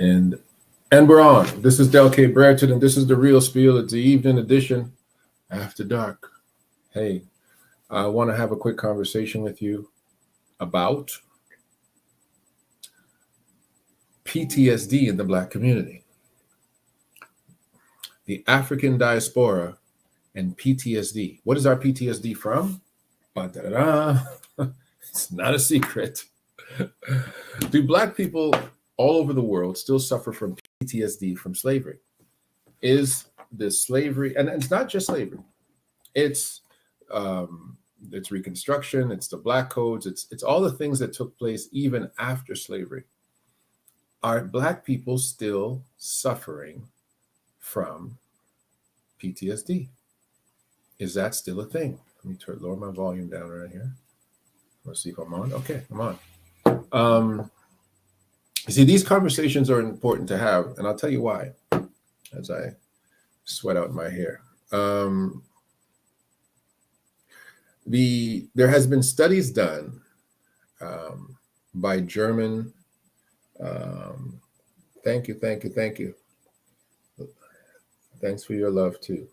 And and we're on. This is Del K. Brereton, and this is the Real Spiel. It's the evening edition, after dark. Hey, I want to have a quick conversation with you about PTSD in the Black community, the African diaspora, and PTSD. What is our PTSD from? Ba-da-da-da. It's not a secret. Do Black people all over the world still suffer from PTSD from slavery? Is this slavery, and it's not just slavery, it's Reconstruction, it's the Black codes, it's all the things that took place even after slavery. Are Black people still suffering from PTSD? Is that still a thing? Let me lower my volume down right here. Let's see if I'm on. Okay, I'm on. You see, these conversations are important to have, and I'll tell you why as I sweat out my hair. There has been studies done by German. Thank you. Thanks for your love too.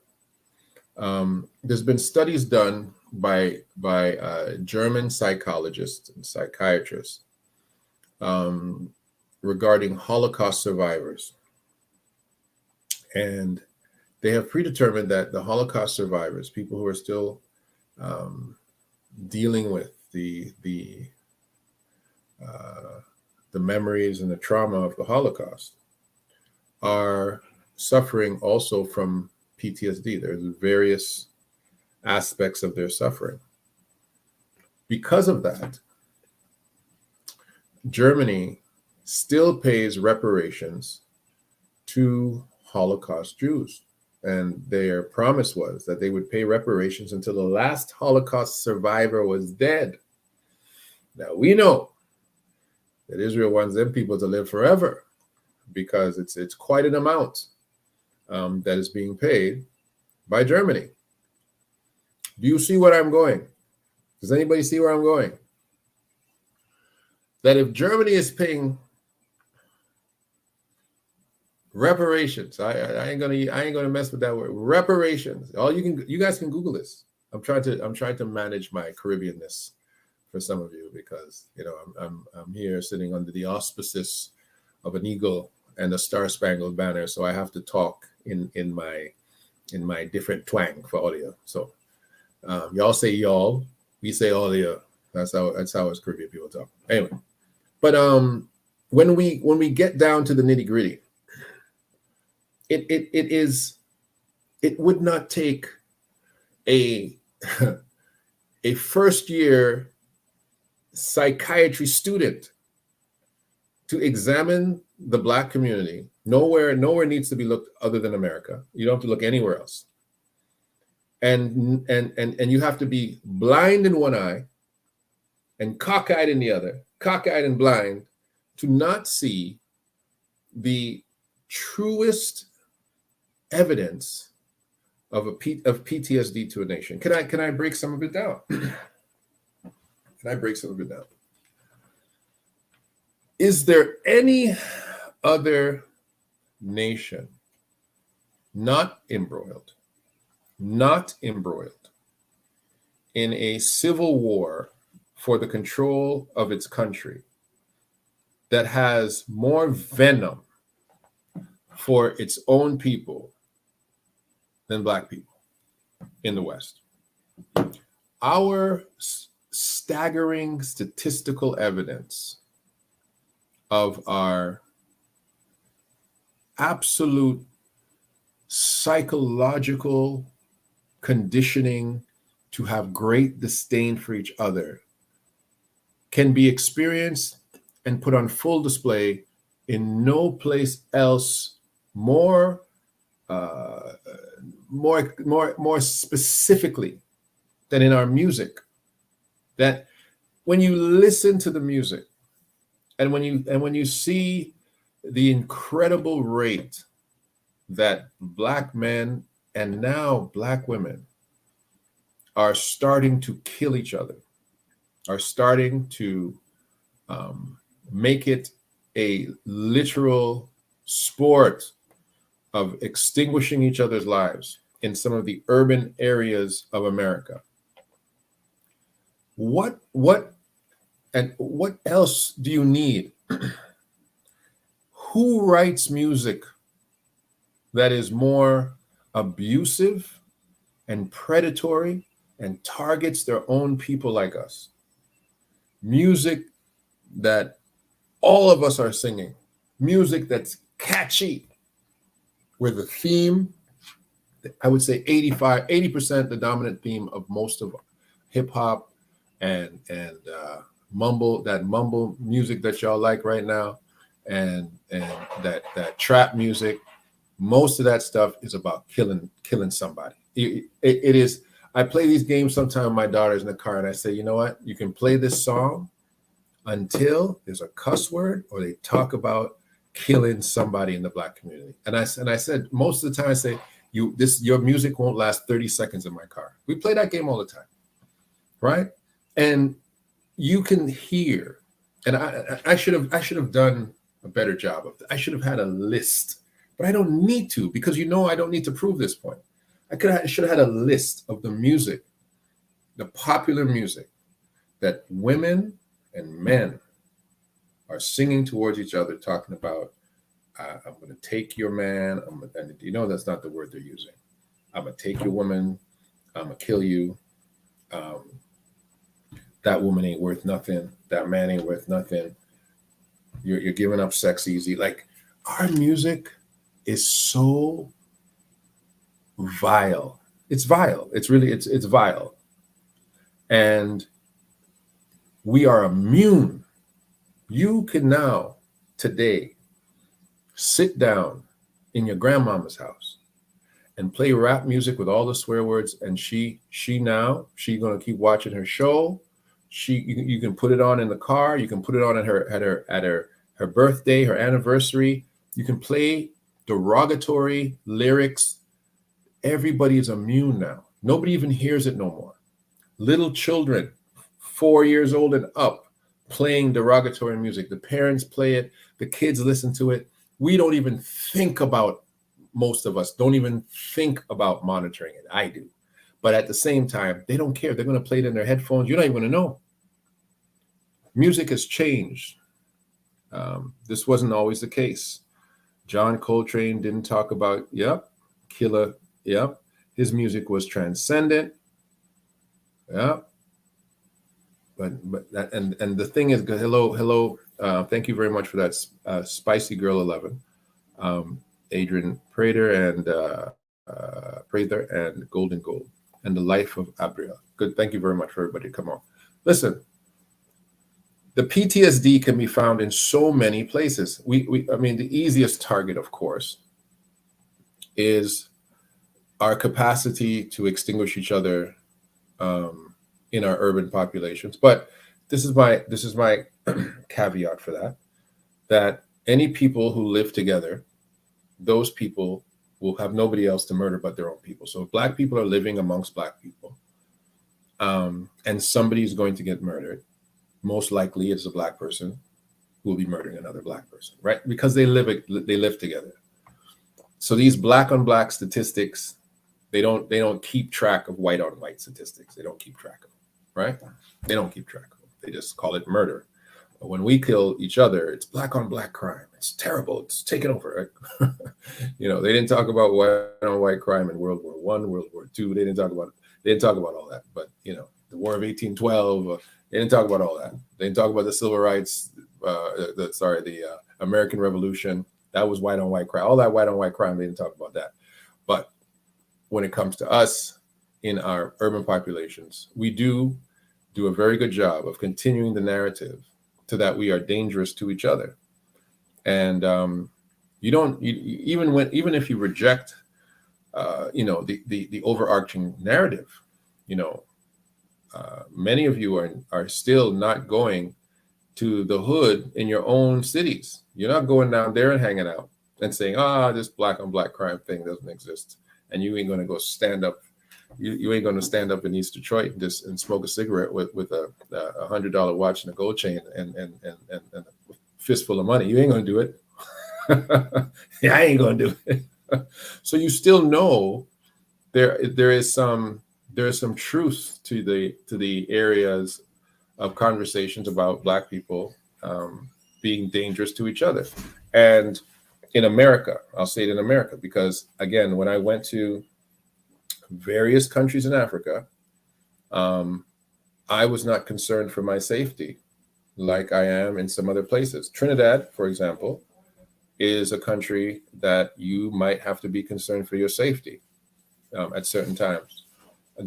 There's been studies done by German psychologists and psychiatrists regarding Holocaust survivors. And they have predetermined that the Holocaust survivors, people who are still dealing with the memories and the trauma of the Holocaust, are suffering also from PTSD. There's various aspects of their suffering. Because of that, Germany still pays reparations to Holocaust Jews. And their promise was that they would pay reparations until the last Holocaust survivor was dead. Now, we know that Israel wants them people to live forever because it's quite an amount that is being paid by Germany. Do you see where I'm going? Does anybody see where I'm going? That if Germany is paying reparations, I ain't gonna mess with that word. Reparations. You guys can Google this. I'm trying to manage my Caribbeanness for some of you because I'm here sitting under the auspices of an eagle and a star-spangled banner, so I have to talk in my different twang for all of you. So y'all say y'all, we say all of you. That's how us Caribbean people talk. Anyway, but when we get down to the nitty-gritty, it would not take a first year psychiatry student to examine the Black community. Nowhere needs to be looked other than America. You don't have to look anywhere else. And you have to be blind in one eye and cockeyed in the other, cockeyed and blind, to not see the truest evidence of PTSD to a nation. Can I break some of it down? Is there any other nation not embroiled in a civil war for the control of its country that has more venom for its own people than Black people in the West? Our staggering statistical evidence of our absolute psychological conditioning to have great disdain for each other can be experienced and put on full display in no place else more specifically than in our music. That when you listen to the music and when you see the incredible rate that Black men and now Black women are starting to kill each other, are starting to make it a literal sport of extinguishing each other's lives in some of the urban areas of America. What else do you need? Who writes music that is more abusive and predatory and targets their own people like us? Music that all of us are singing, music that's catchy, where the theme, I would say 80% the dominant theme of most of hip hop and mumble music that y'all like right now, and that trap music, most of that stuff is about killing somebody. It is. I play these games sometimes with my daughters in the car, and I say, you know what? You can play this song until there's a cuss word or they talk about killing somebody in the Black community. And I said most of the time, I say, your music won't last 30 seconds in my car. We play that game all the time, right? And you can hear, and I should have done a better job of that. I should have had a list, but I don't need to, because I don't need to prove this point. I should have had a list of the music, the popular music that women and men are singing towards each other, talking about, I'm going to take your man. And that's not the word they're using. I'm going to take your woman. I'm going to kill you. That woman ain't worth nothing. That man ain't worth nothing. You're giving up sex easy. Like, our music is so vile. It's vile. It's really, it's vile. And we are immune. You can now, today, sit down in your grandmama's house and play rap music with all the swear words, and she's gonna keep watching her show. You can put it on in the car. You can put it on at her birthday, her anniversary. You can play derogatory lyrics. Everybody is immune now. Nobody even hears it no more. Little children, 4 years old and up, playing derogatory music. The parents play it. The kids listen to it. We don't even think about, most of us don't even think about monitoring it. I do. But at the same time, they don't care. They're going to play it in their headphones. You're not even going to know. Music has changed. This wasn't always the case. John Coltrane didn't talk about, killer, his music was transcendent. But that, and the thing is, hello, thank you very much for that, Spicy Girl 11, Adrian Prater and Golden Gold, and The Life of Abria. Good, thank you very much for everybody. Come on, listen. The PTSD can be found in so many places. I mean, the easiest target, of course, is our capacity to extinguish each other in our urban populations. But this is my caveat for that any people who live together, those people will have nobody else to murder but their own people. So if Black people are living amongst Black people, and somebody is going to get murdered, most likely it's a Black person who will be murdering another Black person, right? Because they live together. So these Black on Black statistics, they don't keep track of white on white statistics. They don't keep track of them, right? They don't keep track of them. They just call it murder. But when we kill each other, it's Black on Black crime. It's terrible. It's taken over, right? They didn't talk about white on white crime in World War I, World War II. They didn't talk about all that. But the War of 1812. They didn't talk about all that. They didn't talk about the civil rights. The American Revolution. That was white on white crime. All that white on white crime. They didn't talk about that. But when it comes to us in our urban populations, we do a very good job of continuing the narrative to that we are dangerous to each other. And even if you reject the overarching narrative, many of you are still not going to the hood in your own cities. You're not going down there and hanging out and saying, this Black on Black crime thing doesn't exist. And you ain't going to go stand up. You ain't going to stand up in East Detroit and smoke a cigarette with a $100 watch and a gold chain and a fistful of money. You ain't going to do it. Yeah, I ain't gonna do it. So you still know there is some truth to the areas of conversations about Black people being dangerous to each other. And in America, I'll say it in America, because again, when I went to various countries in Africa, I was not concerned for my safety like I am in some other places. Trinidad, for example, is a country that you might have to be concerned for your safety at certain times.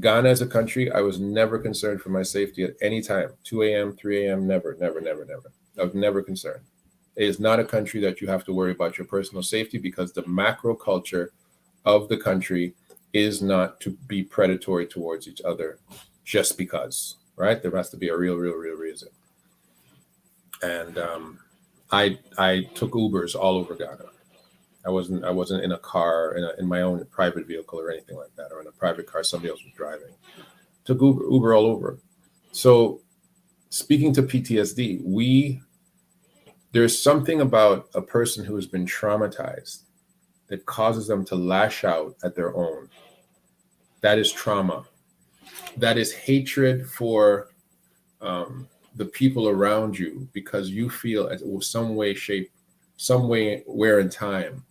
Ghana is a country I was never concerned for my safety at any time. 2 a.m., 3 a.m., never, never, never, never. I was never concerned. It is not a country that you have to worry about your personal safety, because the macro culture of the country is not to be predatory towards each other just because, right? There has to be a real reason. And I took Ubers all over Ghana. I wasn't in a car in my own private vehicle or anything like that, or in a private car somebody else was driving. Took Uber all over. So speaking to PTSD, there's something about a person who has been traumatized that causes them to lash out at their own. That is trauma. That is hatred for the people around you, because you feel as some way, shape, some way, where in time,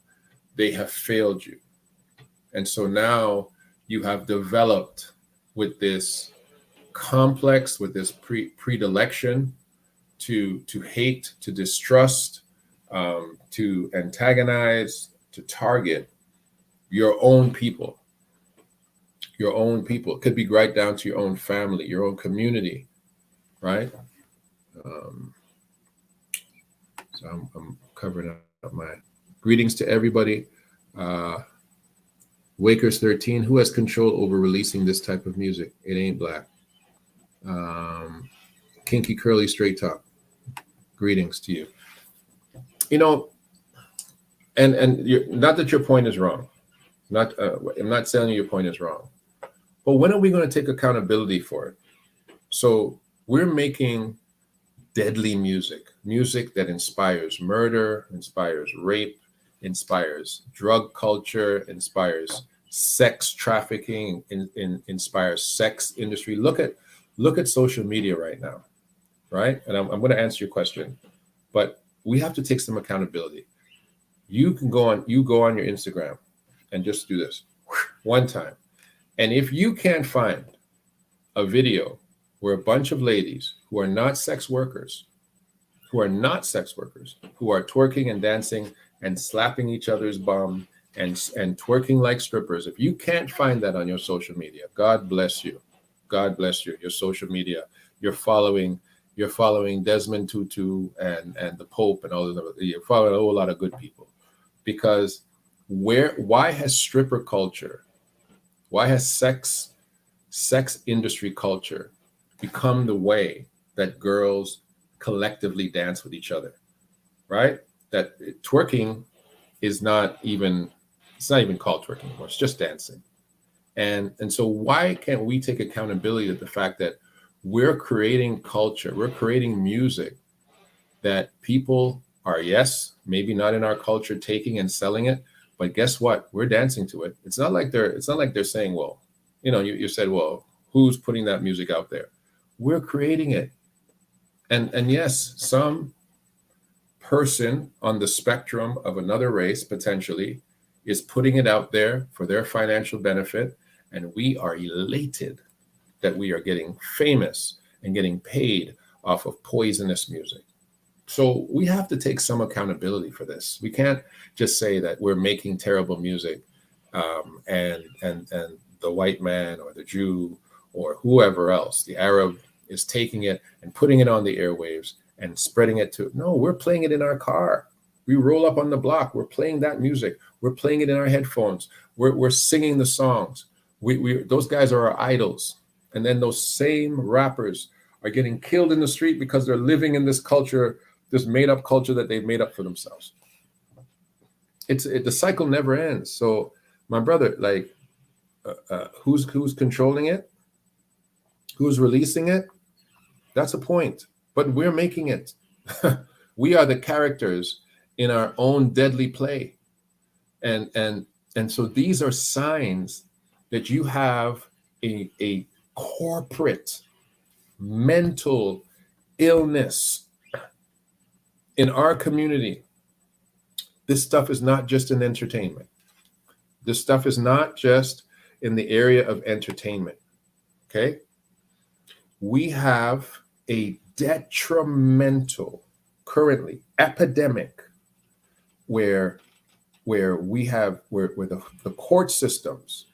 they have failed you. And so now you have developed with this complex, with this predilection to hate, to distrust, to antagonize, to target your own people. Your own people. It could be right down to your own family, your own community, right? So I'm covering up my greetings to everybody. Wakers 13, who has control over releasing this type of music? It ain't Black. Kinky Curly Straight Talk, greetings to you. You know, and not that your point is wrong. I'm not saying your point is wrong. But when are we going to take accountability for it? So we're making deadly music that inspires murder, inspires rape, inspires drug culture, inspires sex trafficking, inspires sex industry. Look at social media right now, right? And I'm going to answer your question, but we have to take some accountability. You go on your Instagram and just do this one time. And if you can't find a video where a bunch of ladies who are not sex workers, who are twerking and dancing and slapping each other's bum and twerking like strippers, if you can't find that on your social media, God bless you. God bless you. Your social media, you're following Desmond Tutu and the Pope and all of them. You're following a whole lot of good people. Because why has stripper culture, why has sex industry culture become the way that girls collectively dance with each other, right? That twerking is not even called twerking anymore. It's just dancing. And so why can't we take accountability of the fact that we're creating culture, we're creating music that people are, yes, maybe not in our culture taking and selling it, but guess what? We're dancing to it. It's not like they're saying, well, you said, well, who's putting that music out there? We're creating it. And yes, some person on the spectrum of another race potentially is putting it out there for their financial benefit. And we are elated that we are getting famous and getting paid off of poisonous music. So we have to take some accountability for this. We can't just say that we're making terrible music and the white man or the Jew or whoever else, the Arab, is taking it and putting it on the airwaves and spreading it to. No, we're playing it in our car. We roll up on the block. We're playing that music. We're playing it in our headphones. We're singing the songs. Those guys are our idols. And then those same rappers are getting killed in the street because they're living in this culture, this made-up culture that they've made up for themselves. The cycle never ends. So, my brother, who's controlling it? Who's releasing it? That's a point. But we're making it. We are the characters in our own deadly play. And so these are signs that you have a corporate mental illness in our community. This stuff is not just in entertainment. This stuff is not just in the area of entertainment. Okay? We have a detrimental, currently epidemic, where the court systems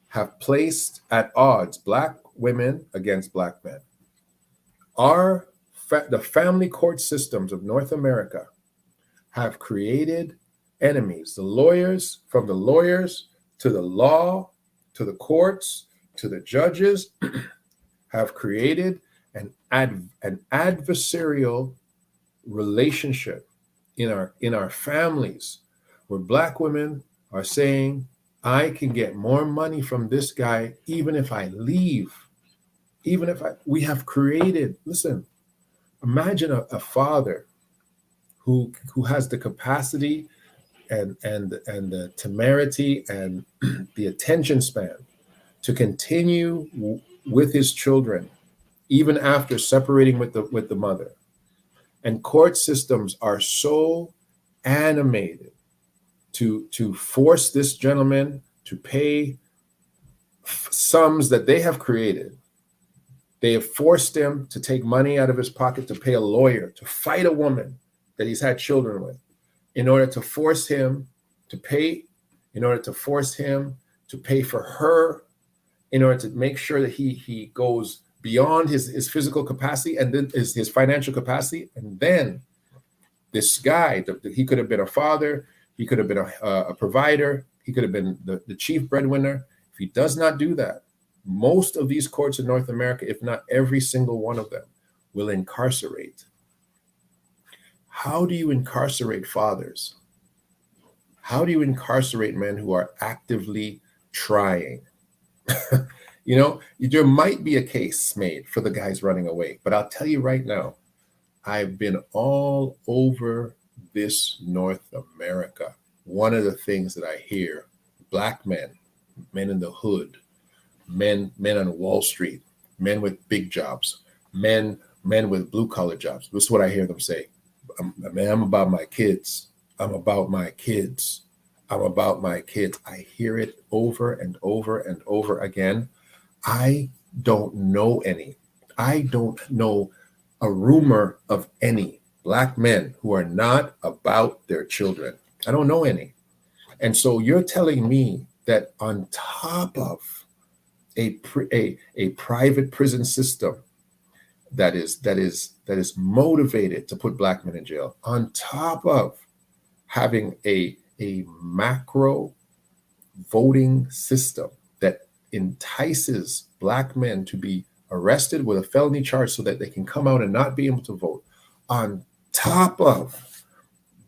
have placed at odds Black women against Black men. The family court systems of North America have created enemies. The lawyers, from the lawyers to the law, to the courts, to the judges, have created an adversarial relationship in our families, where Black women are saying, I can get more money from this guy even if I leave. We have created, listen, imagine a father who has the capacity and the temerity and the attention span to continue with his children even after separating with the mother. And court systems are so animated to force this gentleman to pay sums that they have created. They have forced him to take money out of his pocket to pay a lawyer to fight a woman that he's had children with, in order to force him to pay, for her, in order to make sure that he goes beyond his physical capacity and then his financial capacity. And then this guy, he could have been a father, he could have been a provider, he could have been the chief breadwinner. If he does not do that, most of these courts in North America, if not every single one of them, will incarcerate. How do you incarcerate fathers? How do you incarcerate men who are actively trying? There might be a case made for the guys running away, but I'll tell you right now, I've been all over this North America. One of the things that I hear, Black men in the hood, men on Wall Street, men with big jobs, men with blue collar jobs. This is what I hear them say. I'm about my kids. I'm about my kids. I'm about my kids. I hear it over and over and over again. I don't know any. I don't know a rumor of any Black men who are not about their children. I don't know any. And so you're telling me that on top of a private prison system that is motivated to put Black men in jail, on top of having a macro voting system that entices Black men to be arrested with a felony charge so that they can come out and not be able to vote, on top of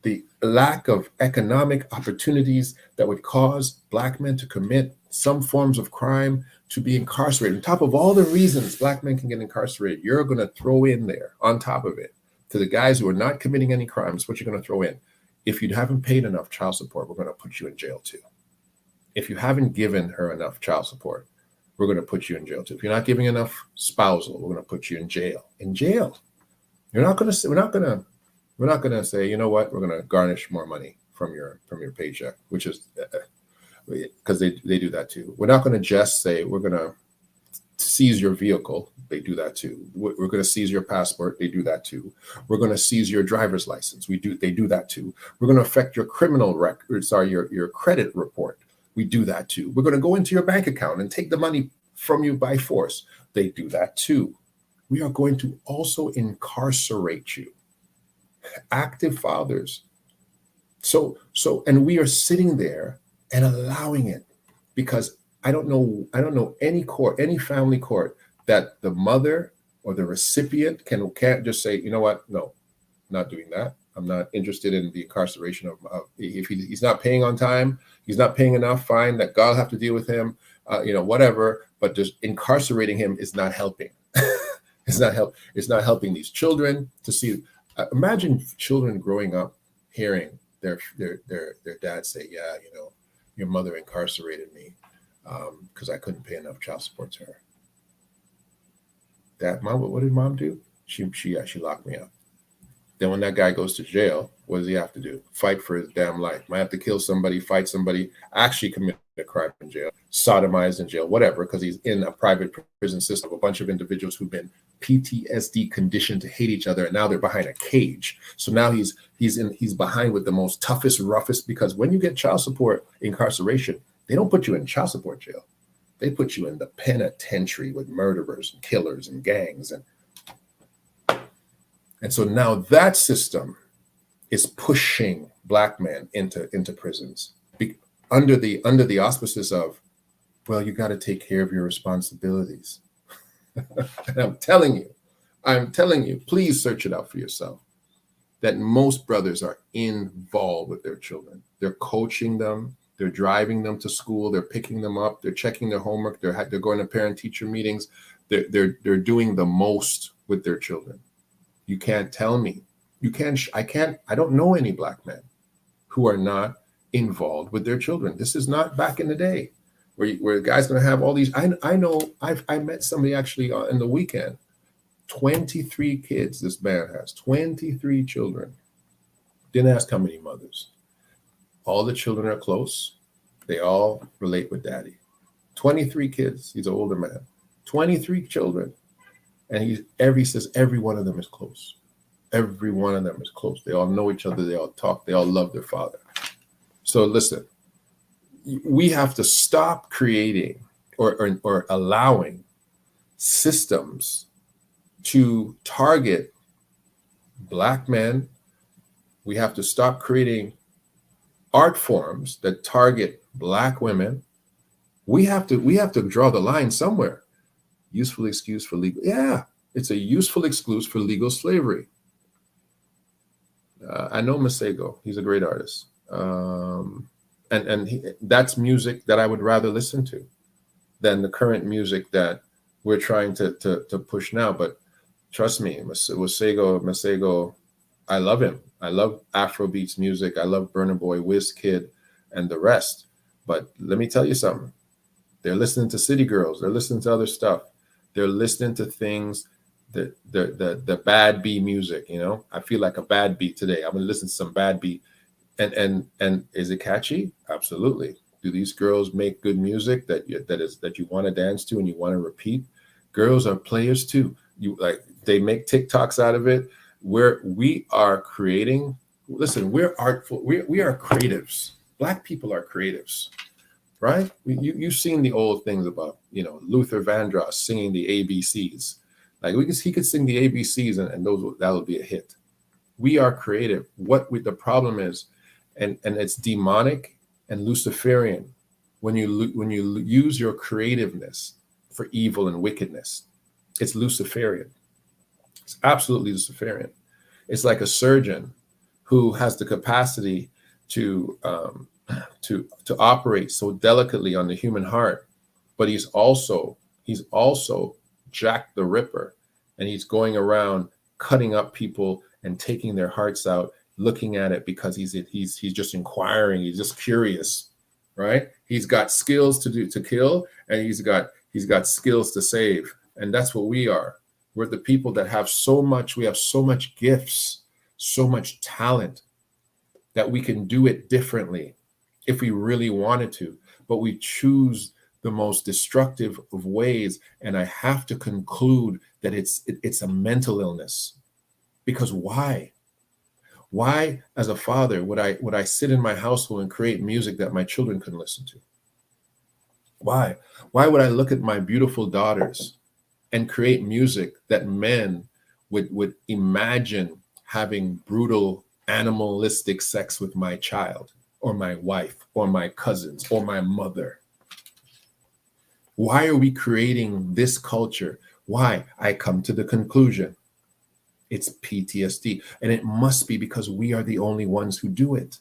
the lack of economic opportunities that would cause Black men to commit some forms of crime, to be incarcerated, on top of all the reasons Black men can get incarcerated, you're going to throw in there, on top of it, to the guys who are not committing any crimes, what you're going to throw in. If you haven't paid enough child support, we're going to put you in jail too. If you haven't given her enough child support, we're going to put you in jail too. If you're not giving enough spousal, we're going to put you in jail. In jail. We're not going to say, you know what, we're going to garnish more money from your paycheck, which is because they do that too. We're not going to just say we're going to seize your vehicle. They do that too. We're going to seize your passport. They do that too. We're going to seize your driver's license. They do that too. We're going to affect your criminal record. Your credit report. We do that too. We're going to go into your bank account and take the money from you by force. They do that too. We are going to also incarcerate you. Active fathers. So, and we are sitting there and allowing it, because I don't know any court, any family court, that the mother or the recipient can't just say, you know what, no, not doing that. I'm not interested in the incarceration of if he's not paying on time, he's not paying enough, fine, that God will have to deal with him, whatever, but just incarcerating him is not helping. It's not helping these children to see. Imagine children growing up hearing their dad say, yeah, you know, your mother incarcerated me because I couldn't pay enough child support to her. That mom, what did mom do? She locked me up. Then when that guy goes to jail, what does he have to do? Fight for his damn life. Might have to kill somebody, fight somebody, actually commit a crime in jail, sodomized in jail, whatever, because he's in a private prison system of a bunch of individuals who've been PTSD conditioned to hate each other, and now they're behind a cage. So now he's behind with the most toughest, roughest, because when you get child support incarceration, they don't put you in child support jail. They put you in the penitentiary with murderers and killers and gangs. And so now that system is pushing Black men into prisons under the auspices of, well, you got to take care of your responsibilities. And I'm telling you, please search it out for yourself, that most brothers are involved with their children. They're coaching them. They're driving them to school. They're picking them up. They're checking their homework. They're going to parent-teacher meetings. They're doing the most with their children. You can't tell me. I don't know any Black men who are not involved with their children. This is not back in the day where a guy's going to have all these. I know I met somebody actually in the weekend. 23 kids this man has. 23 children. Didn't ask how many mothers. All the children are close. They all relate with daddy. 23 kids. He's an older man. 23 children. And he says every one of them is close. Every one of them is close. They all know each other. They all talk. They all love their father. So listen, we have to stop creating or allowing systems to target Black men. We have to stop creating art forms that target Black women. We have to draw the line somewhere. Useful excuse for legal. Yeah, it's a useful excuse for legal slavery. I know Masego. He's a great artist. That's music that I would rather listen to than the current music that we're trying to push now. But trust me, Masego, I love him. I love Afrobeats music. I love Burna Boy, Wizkid, and the rest. But let me tell you something. They're listening to City Girls. They're listening to other stuff. They're listening to things that the bad beat music. You know, I feel like a bad beat today. I'm gonna listen to some bad beat. And is it catchy? Absolutely. Do these girls make good music that you want to dance to and you want to repeat? Girls are players too. They make TikToks out of it. We are creating. Listen, we're artful. We are creatives. Black people are creatives, right? You've seen the old things about, you know, Luther Vandross singing the ABCs. Like he could sing the ABCs and that would be a hit. We are creative. The problem is, and it's demonic and Luciferian when you use your creativeness for evil and wickedness. It's Luciferian. It's absolutely Luciferian. It's like a surgeon who has the capacity to operate so delicately on the human heart, but he's also Jack the Ripper, and he's going around cutting up people and taking their hearts out, looking at it because he's just inquiring, he's just curious, right? He's got skills to kill, and he's got skills to save, and that's what we are. We're the people that have so much. We have so much gifts, so much talent that we can do it differently if we really wanted to, but we choose the most destructive of ways. And I have to conclude that it's a mental illness. Because why? Why, as a father, would I sit in my household and create music that my children couldn't listen to? Why? Why would I look at my beautiful daughters and create music that men would imagine having brutal, animalistic sex with my child or my wife or my cousins or my mother? Why are we creating this culture? Why? I come to the conclusion. It's PTSD. And it must be because we are the only ones who do it.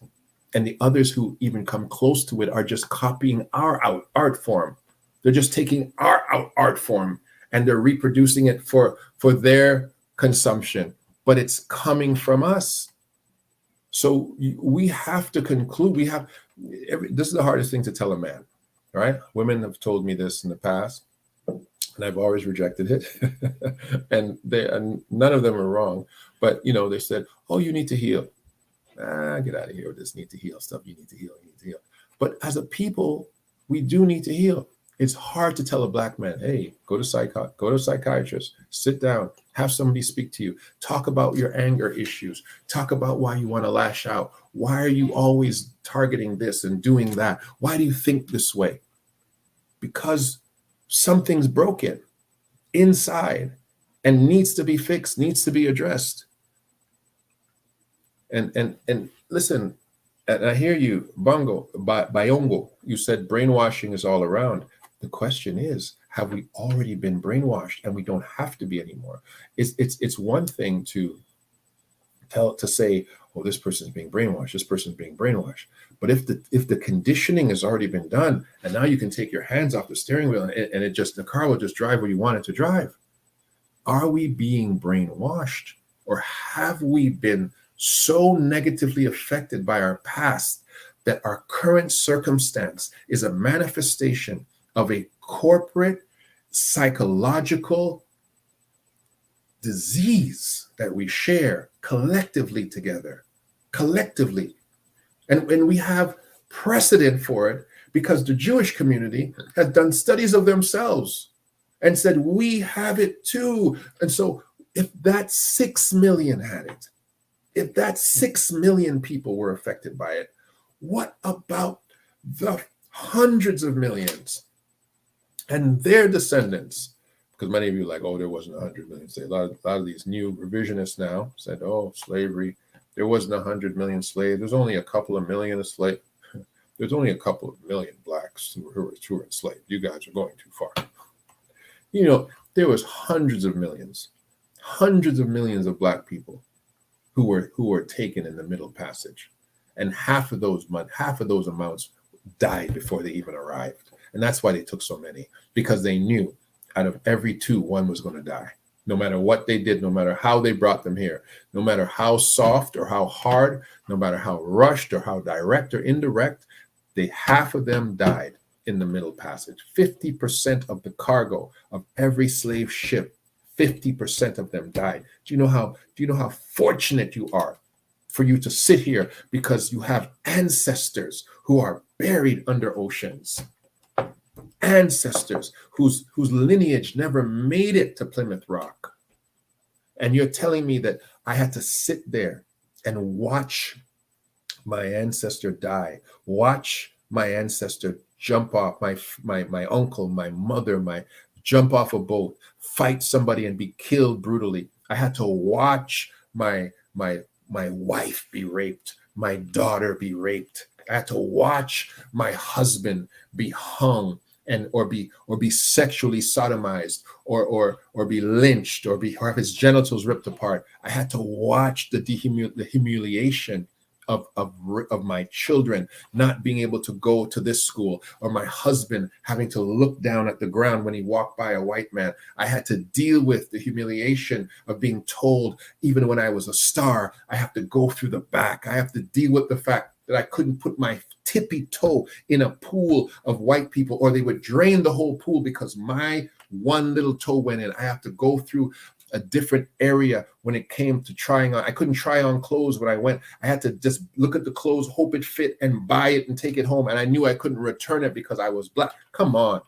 And the others who even come close to it are just copying our art form. They're just taking our art form and they're reproducing it for their consumption. But it's coming from us. So we have to conclude. This is the hardest thing to tell a man, right? Women have told me this in the past, and I've always rejected it. and none of them are wrong. But they said, "Oh, you need to heal." Get out of here with this need to heal stuff. You need to heal. You need to heal. But as a people, we do need to heal. It's hard to tell a black man, "Hey, go to a psychiatrist, sit down, have somebody speak to you, talk about your anger issues, talk about why you want to lash out. Why are you always targeting this and doing that? Why do you think this way?" Because something's broken inside and needs to be fixed, needs to be addressed. And listen, and I hear you, Bayongo. You said brainwashing is all around. The question is, have we already been brainwashed and we don't have to be anymore? It's one thing to say, "Oh, this person's being brainwashed. This person's being brainwashed." But if the conditioning has already been done, and now you can take your hands off the steering wheel, and the car will just drive where you want it to drive. Are we being brainwashed, or have we been so negatively affected by our past that our current circumstance is a manifestation of a corporate psychological disease that we share collectively together, collectively? And we have precedent for it because the Jewish community has done studies of themselves and said, we have it too. And so if that 6 million had it, if that 6 million people were affected by it, what about the hundreds of millions and their descendants? Because many of you are like, "Oh, there wasn't 100 million slaves." A lot of these new revisionists now said, "Oh, slavery, there wasn't 100 million slaves. There's only a couple of million slaves. There's only a couple of million blacks who were enslaved. You guys are going too far." There was hundreds of millions of black people who were taken in the Middle Passage, and half of those amounts died before they even arrived. And that's why they took so many, because they knew out of every two, one was going to die. No matter what they did, no matter how they brought them here, no matter how soft or how hard, no matter how rushed or how direct or indirect, half of them died in the Middle Passage. 50% of the cargo of every slave ship, 50% of them died. Do you know how fortunate you are for you to sit here, because you have ancestors who are buried under oceans, ancestors whose lineage never made it to Plymouth Rock. And you're telling me that I had to sit there and watch my ancestor die, watch my ancestor jump off, my uncle, my mother, jump off a boat, fight somebody and be killed brutally. I had to watch my wife be raped, my daughter be raped. I had to watch my husband be hung or be sexually sodomized or be lynched or have his genitals ripped apart. I had to watch the humiliation of my children not being able to go to this school, or my husband having to look down at the ground when he walked by a white man. I had to deal with the humiliation of being told, even when I was a star, I have to go through the back. I have to deal with the fact that I couldn't put my tippy toe in a pool of white people, or they would drain the whole pool because my one little toe went in. I have to go through a different area when it came to trying on. I couldn't try on clothes when I went. I had to just look at the clothes, hope it fit, and buy it and take it home. And I knew I couldn't return it because I was black. Come on.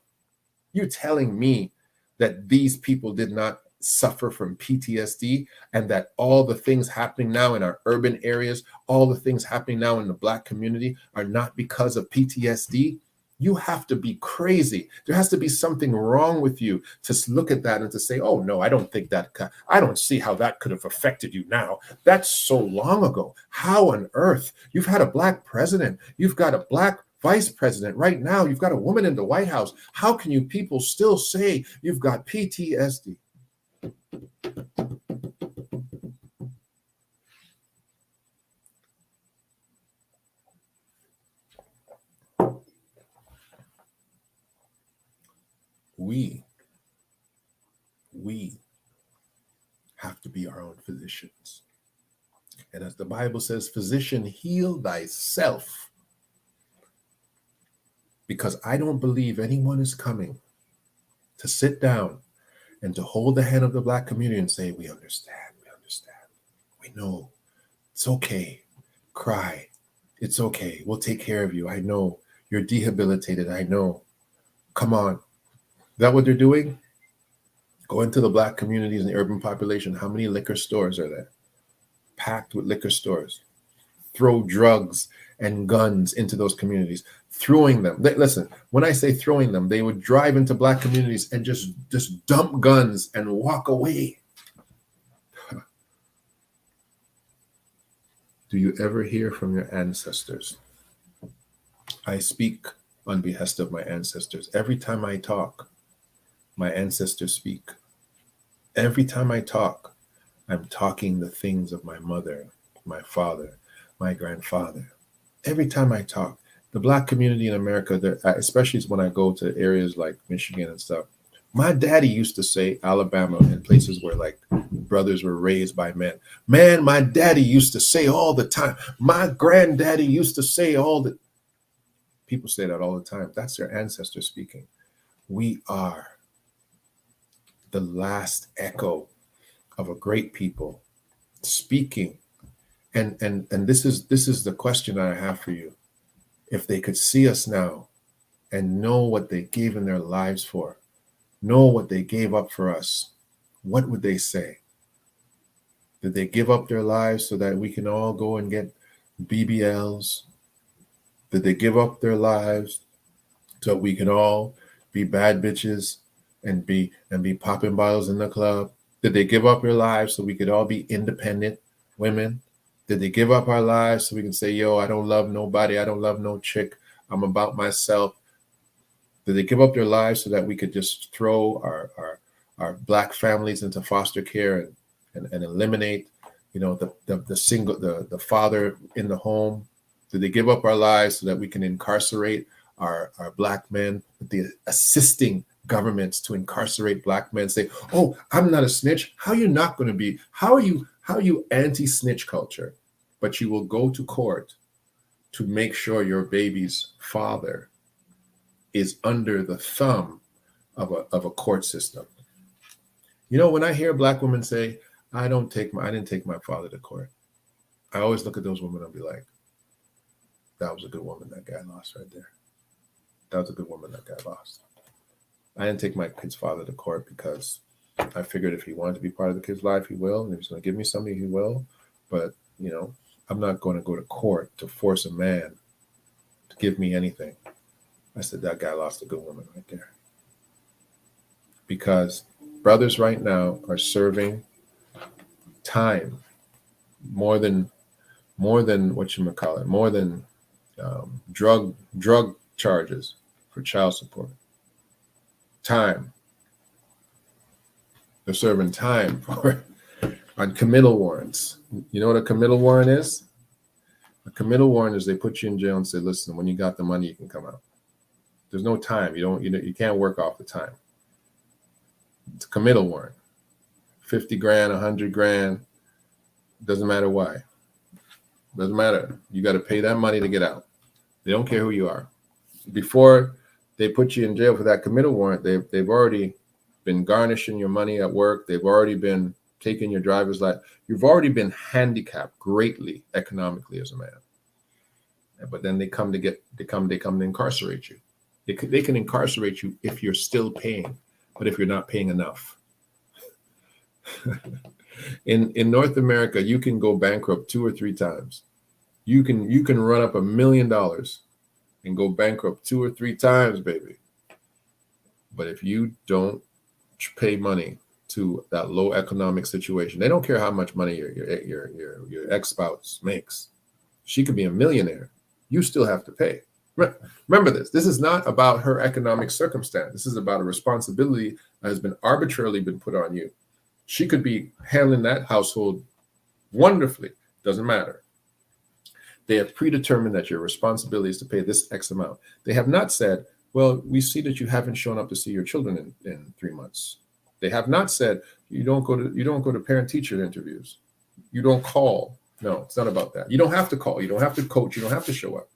You're telling me that these people did not suffer from PTSD, and that all the things happening now in our urban areas, all the things happening now in the black community are not because of PTSD? You have to be crazy. There has to be something wrong with you to look at that and to say, "Oh, no, I don't think that, I don't see how that could have affected you now. That's so long ago. How on earth? You've had a black president. You've got a black vice president right now. You've got a woman in the White House. How can you people still say you've got PTSD?" We have to be our own physicians. And as the Bible says, physician, heal thyself. Because I don't believe anyone is coming to sit down and to hold the hand of the Black community and say, we understand, we know, it's okay, cry, it's okay, we'll take care of you, I know, you're debilitated, I know, come on. Is that what they're doing? Go into the Black communities and the urban population, how many liquor stores are there? Packed with liquor stores. Throw drugs and guns into those communities, throwing them. Listen, when I say throwing them, they would drive into Black communities and just dump guns and walk away. Do you ever hear from your ancestors? I speak on behest of my ancestors. Every time I talk, my ancestors speak. Every time I talk, I'm talking the things of my mother, my father, my grandfather. Every time I talk, the Black community in America, especially when I go to areas like Michigan and stuff, my daddy used to say, Alabama and places where like brothers were raised by men. Man, my daddy used to say all the time. My granddaddy used to say people say that all the time. That's their ancestors speaking. We are the last echo of a great people speaking. And this is the question I have for you. If they could see us now and know what they gave in their lives for, know what they gave up for us, what would they say? Did they give up their lives so that we can all go and get BBLs? Did they give up their lives so we can all be bad bitches and be popping bottles in the club? Did they give up their lives so we could all be independent women? Did they give up our lives so we can say, yo, I don't love nobody, I don't love no chick, I'm about myself? Did they give up their lives so that we could just throw our Black families into foster care and eliminate, the father in the home? Did they give up our lives so that we can incarcerate our Black men, with the assisting governments to incarcerate Black men? Say, oh, I'm not a snitch. How are you not going to be? How are you anti-snitch culture? But you will go to court to make sure your baby's father is under the thumb of a court system. When I hear Black women say, I didn't take my father to court, I always look at those women and be like, that was a good woman that guy lost right there. That was a good woman that guy lost. I didn't take my kid's father to court because I figured if he wanted to be part of the kid's life, he will. And if he's going to give me something, he will. But, I'm not going to go to court to force a man to give me anything. I said, that guy lost a good woman right there. Because brothers right now are serving time more than whatchamacallit, more than drug charges for child support. Time. They're serving time on committal warrants. You know what a committal warrant is? A committal warrant is they put you in jail and say, listen, when you got the money, you can come out. There's no time. You can't work off the time. It's a committal warrant. 50 grand, 100 grand, doesn't matter why. Doesn't matter. You got to pay that money to get out. They don't care who you are. Before they put you in jail for that committal warrant, they've already been garnishing your money at work. They've already been taking your driver's license. You've already been handicapped greatly economically as a man. But then they come to incarcerate you. They can incarcerate you if you're still paying, but if you're not paying enough. In North America, you can go bankrupt 2 or 3 times. You can run up $1 million and go bankrupt 2 or 3 times, baby. But if you don't pay money to that low economic situation, they don't care how much money your ex-spouse makes. She could be a millionaire. You still have to pay. Remember this. This is not about her economic circumstance. This is about a responsibility that has been arbitrarily put on you. She could be handling that household wonderfully. Doesn't matter. They have predetermined that your responsibility is to pay this X amount. They have not said, well, we see that you haven't shown up to see your children in 3 months. They have not said you don't go to parent-teacher interviews. You don't call. No, it's not about that. You don't have to call. You don't have to coach. You don't have to show up.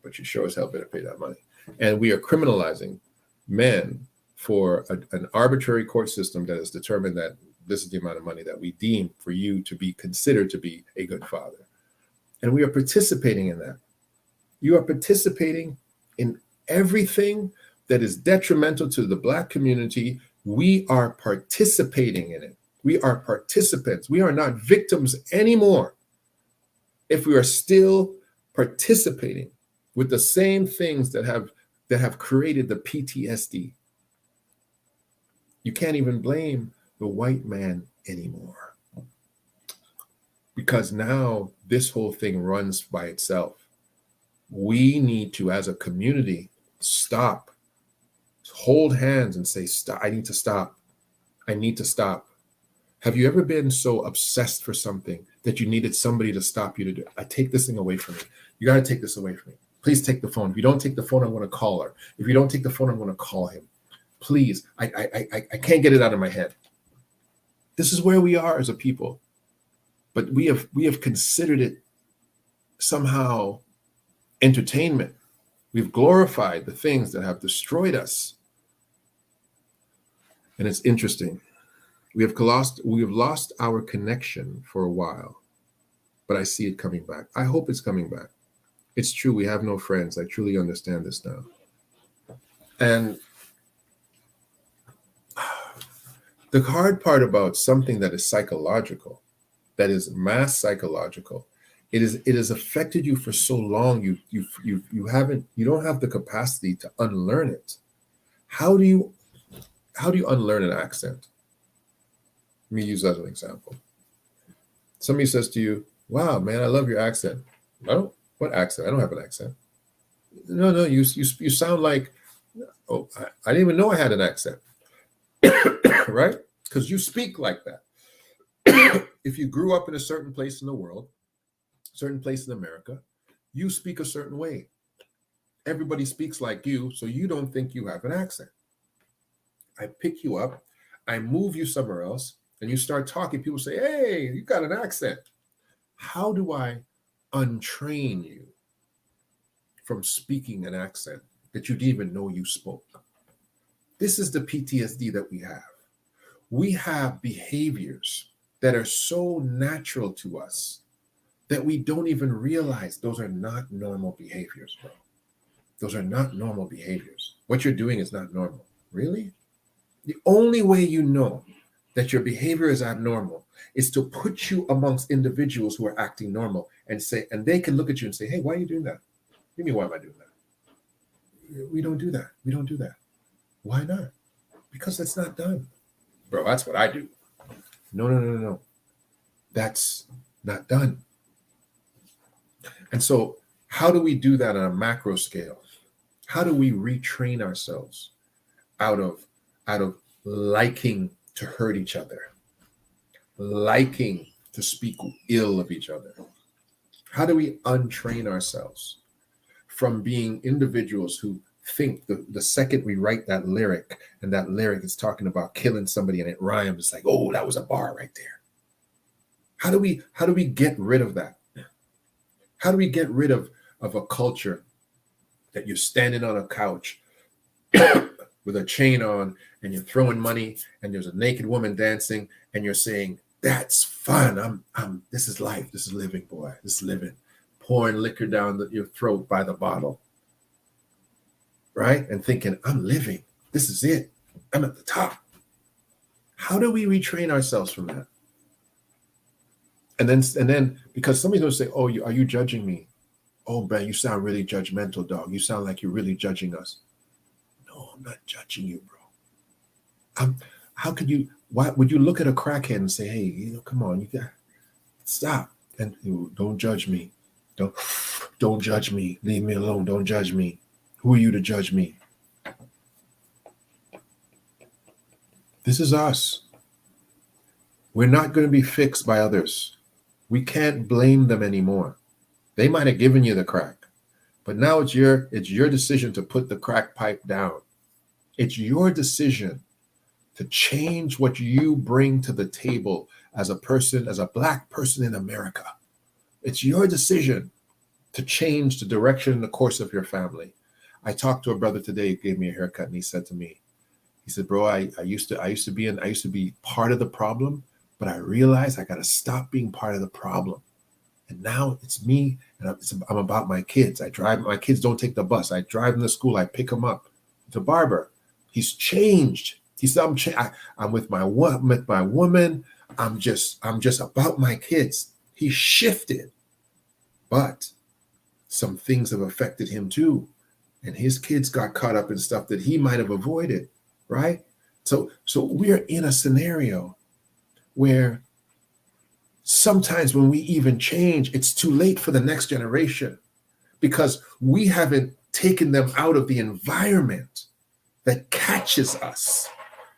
But you sure as hell better pay that money. And we are criminalizing men for an arbitrary court system that has determined that this is the amount of money that we deem for you to be considered to be a good father. And we are participating in that. You are participating in everything that is detrimental to the Black community. We are participating in it. We are participants. We are not victims anymore. If we are still participating with the same things that have created the PTSD, you can't even blame the white man anymore. Because now this whole thing runs by itself. We need to, as a community, stop, hold hands and say, stop. I need to stop. I need to stop. Have you ever been so obsessed for something that you needed somebody to stop you to do it? I take this thing away from me. You got to take this away from me. Please take the phone. If you don't take the phone, I'm going to call her. If you don't take the phone, I'm going to call him. Please, I can't get it out of my head. This is where we are as a people. But we have considered it somehow entertainment. We've glorified the things that have destroyed us. And it's interesting. We have lost our connection for a while, but I see it coming back. I hope it's coming back. It's true, we have no friends. I truly understand this now. And the hard part about something that is psychological, that is mass psychological, it has affected you for so long. You don't have the capacity to unlearn it. How do you unlearn an accent? Let me use that as an example. Somebody says to you, "Wow, man, I love your accent." No, what accent? I don't have an accent. No, you sound like, oh, I didn't even know I had an accent, right? Because you speak like that. If you grew up in a certain place in the world, certain place in America, you speak a certain way. Everybody speaks like you, so you don't think you have an accent. I pick you up, I move you somewhere else, and you start talking. People say, "Hey, you got an accent." How do I untrain you from speaking an accent that you didn't even know you spoke? This is the PTSD that we have. We have behaviors that are so natural to us that we don't even realize those are not normal behaviors, bro. Those are not normal behaviors. What you're doing is not normal. Really? The only way you know that your behavior is abnormal is to put you amongst individuals who are acting normal and they can look at you and say, "Hey, why are you doing that?" What do you mean, why am I doing that? We don't do that. We don't do that. Why not? Because that's not done. Bro, that's what I do. No. That's not done. And so how do we do that on a macro scale? How do we retrain ourselves out of liking to hurt each other, liking to speak ill of each other? How do we untrain ourselves from being individuals who think the second we write that lyric and that lyric is talking about killing somebody and it rhymes, it's like, oh, that was a bar right there. How do we get rid of that? How do we get rid of a culture that you're standing on a couch with a chain on and you're throwing money and there's a naked woman dancing and you're saying, "That's fun. This is life. This is living, boy. This is living." Pouring liquor down your throat by the bottle, right? And thinking, "I'm living. This is it. I'm at the top." How do we retrain ourselves from that? And then because somebody's going to say, "Oh, are you judging me? Oh, man, you sound really judgmental, dog. You sound like you're really judging us." No, I'm not judging you, bro. How could you? Why would you look at a crackhead and say, "Hey, come on, you got stop and don't judge me. Don't judge me. Leave me alone. Don't judge me. Who are you to judge me?" This is us. We're not going to be fixed by others. We can't blame them anymore. They might have given you the crack, but now it's your decision to put the crack pipe down. It's your decision to change what you bring to the table as a person, as a Black person in America. It's your decision to change the direction and the course of your family. I talked to a brother today, he gave me a haircut, and he said to me, he said, bro, I used to be part of the problem, but I realized I got to stop being part of the problem. And now it's me, and I'm about my kids. My kids don't take the bus. I drive them to school. I pick them up. The barber, he's changed. He said, I'm with my woman. I'm just about my kids. He shifted, but some things have affected him too. And his kids got caught up in stuff that he might have avoided, right? So we're in a scenario where sometimes when we even change, it's too late for the next generation because we haven't taken them out of the environment that catches us.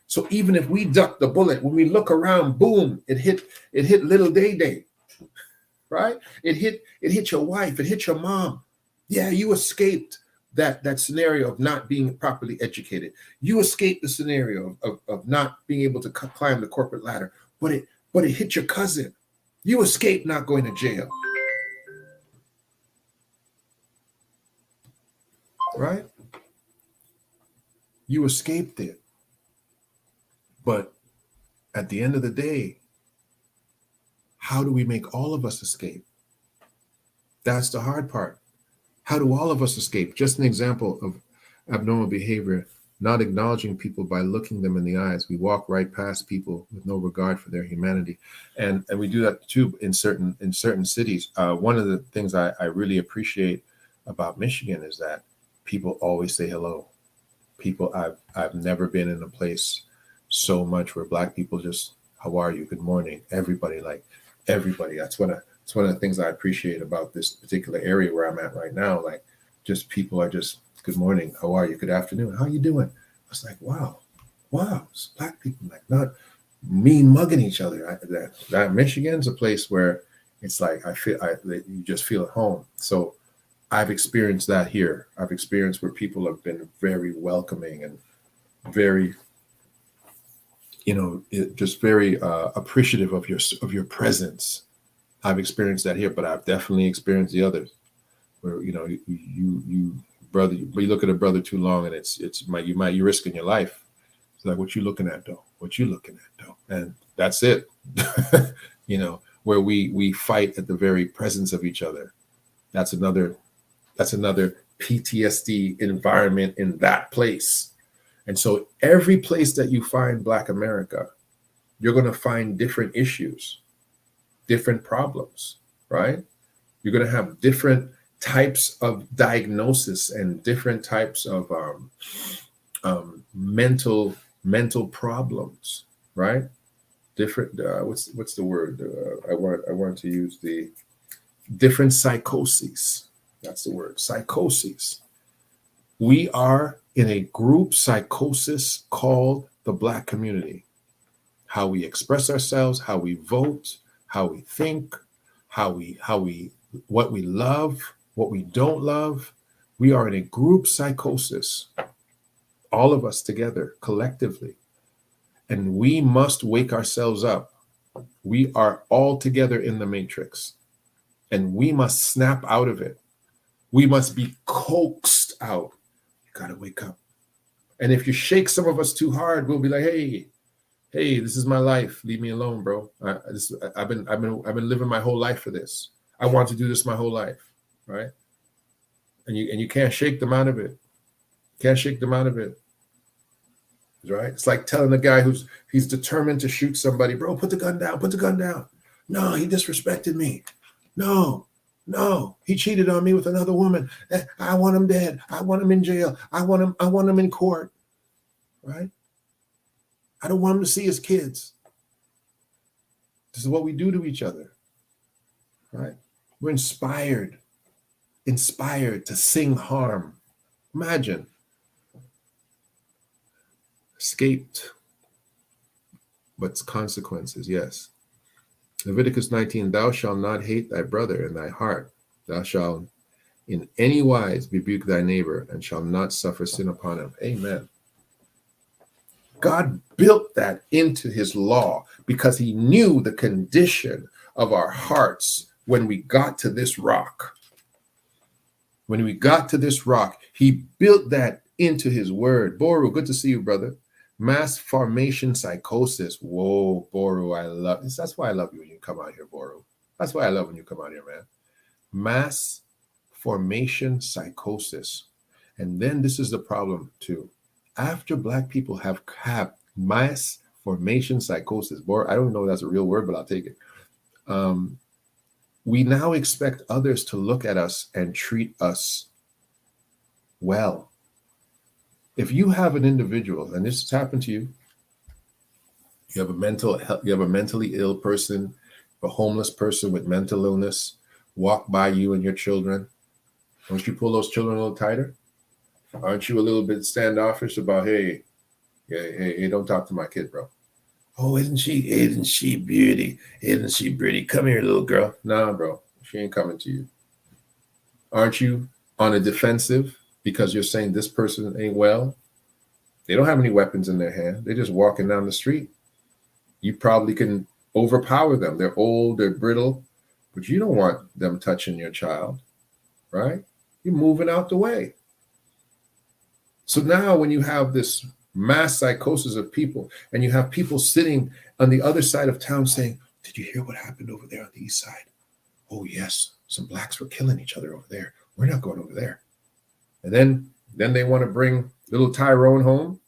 So even if we duck the bullet, when we look around, boom, it hit little Day, right? It hit your wife, it hit your mom. Yeah, you escaped that scenario of not being properly educated. You escaped the scenario of not being able to climb the corporate ladder, but it hit your cousin. You escaped not going to jail. Right? You escaped it. But at the end of the day, how do we make all of us escape? That's the hard part. How do all of us escape? Just an example of abnormal behavior, not acknowledging people by looking them in the eyes. We walk right past people with no regard for their humanity. And we do that too in certain cities. One of the things I really appreciate about Michigan is that people always say hello. People, I've never been in a place so much where Black people just, how are you? Good morning. Everybody. That's one of the things I appreciate about this particular area where I'm at right now. Like, just people are just, good morning. How are you? Good afternoon. How you doing? I was like, wow. It's Black people, like, not mean mugging each other. That Michigan's a place where it's like you just feel at home. So I've experienced that here. I've experienced where people have been very welcoming and very, just very appreciative of your presence. I've experienced that here, but I've definitely experienced the others where, you brother, but you look at a brother too long and you're risking your life. It's like, what you looking at though? And that's it. Where we fight at the very presence of each other. That's another PTSD environment in that place. And so every place that you find Black America, you're going to find different issues, different problems, right? You're going to have different types of diagnosis and different types of mental problems, right? Different. What's the word? I want to use the different psychoses. That's the word, psychoses. We are in a group psychosis called the Black community. How we express ourselves, how we vote, how we think, what we love, what we don't love. We are in a group psychosis, all of us together, collectively. And we must wake ourselves up. We are all together in the matrix, and we must snap out of it. We must be coaxed out. You got to wake up. And if you shake some of us too hard, we'll be like, hey, this is my life. Leave me alone, bro. I've been living my whole life for this. I want to do this my whole life, right? And you can't shake them out of it. Right? It's like telling a guy he's determined to shoot somebody, bro, put the gun down. No, he disrespected me. No, he cheated on me with another woman. I want him dead. I want him in jail. I want him in court. Right? I don't want him to see his kids. This is what we do to each other. Right? We're inspired to sing harm. Imagine. Escaped, but consequences, yes. Leviticus 19, thou shalt not hate thy brother in thy heart. Thou shalt in any wise rebuke thy neighbor and shalt not suffer sin upon him. Amen. God built that into his law because he knew the condition of our hearts when we got to this rock. When we got to this rock, he built that into his word. Boru, good to see you, brother. Mass formation psychosis. Whoa, Boru, I love this. That's why I love you when you come out here, Boru. That's why I love when you come out here, man. Mass formation psychosis. And then this is the problem too. After Black people have mass formation psychosis, Boru, I don't know if that's a real word, but I'll take it. We now expect others to look at us and treat us well. If you have an individual, and this has happened to you, you have a mentally ill person, a homeless person with mental illness, walk by you and your children. Don't you pull those children a little tighter? Aren't you a little bit standoffish about, hey, don't talk to my kid, bro. Oh, isn't she beauty? Isn't she pretty? Come here, little girl. Nah, bro, she ain't coming to you. Aren't you on a defensive because you're saying this person ain't well? They don't have any weapons in their hand. They're just walking down the street. You probably can overpower them. They're old, they're brittle, but you don't want them touching your child, right? You're moving out the way. So now when you have this mass psychosis of people, and you have people sitting on the other side of town saying, did you hear what happened over there on the east side? Oh, yes, some Blacks were killing each other over there. We're not going over there. And then they want to bring little Tyrone home.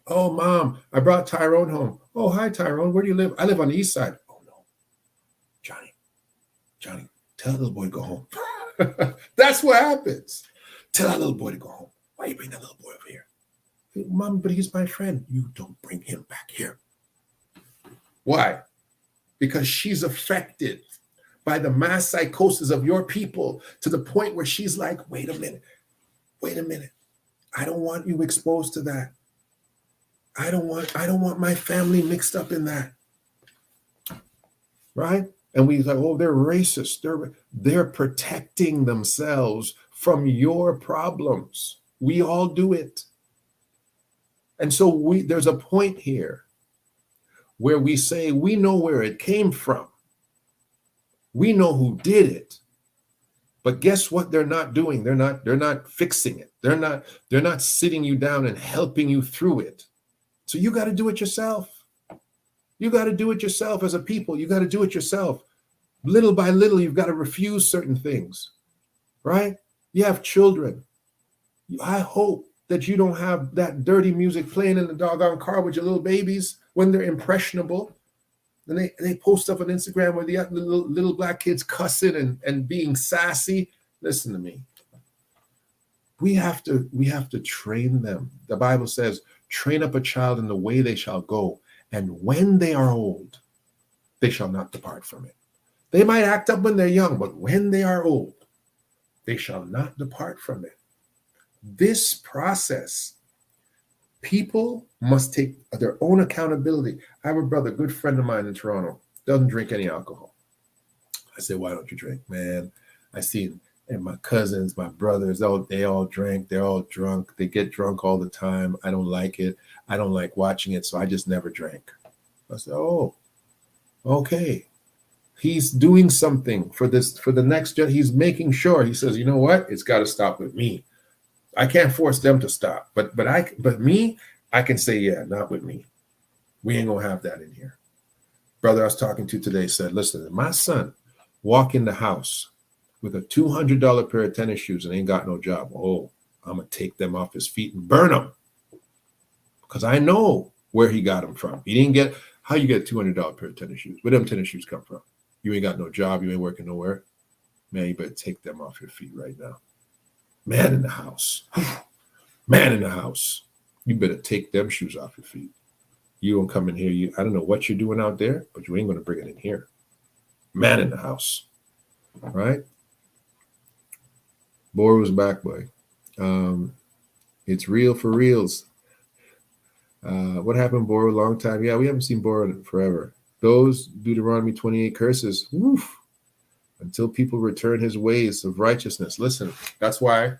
Oh, Mom, I brought Tyrone home. Oh, hi, Tyrone. Where do you live? I live on the east side. Oh, no. Johnny, tell that little boy to go home. That's what happens. Tell that little boy to go home. Why you bring that little boy over here? Mom, but he's my friend. You don't bring him back here. Why? Because she's affected by the mass psychosis of your people to the point where she's like, wait a minute. I don't want you exposed to that. I don't want my family mixed up in that. Right? And we like, oh, they're racist. They're protecting themselves from your problems. We all do it. And so there's a point here where we say we know where it came from. We know who did it. But guess what they're not doing? They're not fixing it. They're not sitting you down and helping you through it. So you got to do it yourself. You got to do it yourself as a people. You got to do it yourself. Little by little, you've got to refuse certain things, right? You have children. I hope that you don't have that dirty music playing in the doggone car with your little babies when they're impressionable. And they post up on Instagram where the little Black kids cussing and being sassy. Listen to me. We have to train them. The Bible says, train up a child in the way they shall go. And when they are old, they shall not depart from it. They might act up when they're young, but when they are old, they shall not depart from it. This process, people must take their own accountability. I have a brother, good friend of mine in Toronto, doesn't drink any alcohol. I said, why don't you drink? Man, I see, and my cousins, my brothers, they all drink. They're all drunk. They get drunk all the time. I don't like it. I don't like watching it, so I just never drank. I said, oh, okay. He's doing something for the next gen. He's making sure. He says, you know what? It's got to stop with me. I can't force them to stop, but me, I can say, yeah, not with me. We ain't gonna have that in here. Brother I was talking to today said, listen, my son walk in the house with a $200 pair of tennis shoes and ain't got no job. Oh, I'm gonna take them off his feet and burn them, because I know where he got them from. He didn't get, how you get a $200 pair of tennis shoes? Where them tennis shoes come from? You ain't got no job. You ain't working nowhere. Man, you better take them off your feet right now. Man in the house. Man in the house. You better take them shoes off your feet. You don't come in here. I don't know what you're doing out there, but you ain't going to bring it in here. Man in the house. Right? Boru's back, boy. It's real for reals. What happened, Boru? Long time. Yeah, we haven't seen Boru in forever. Those Deuteronomy 28 curses. Woof. Until people return his ways of righteousness. Listen, that's why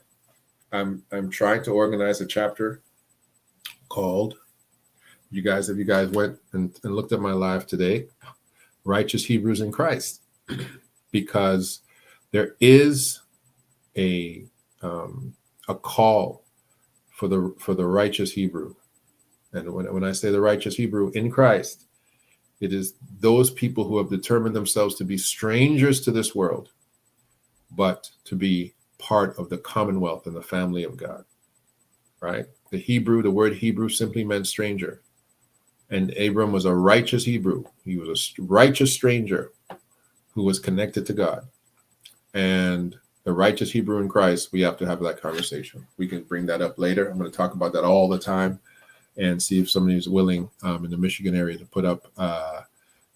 I'm trying to organize a chapter called, if you guys went and looked at my live today, Righteous Hebrews in Christ. because there is a call for the righteous Hebrew. And when I say the righteous Hebrew in Christ, it is those people who have determined themselves to be strangers to this world, but to be part of the commonwealth and the family of God, right? The word Hebrew simply meant stranger. And Abram was a righteous Hebrew. He was a righteous stranger who was connected to God. And the righteous Hebrew in Christ, we have to have that conversation. We can bring that up later. I'm going to talk about that all the time and see if somebody is willing in the Michigan area to put up,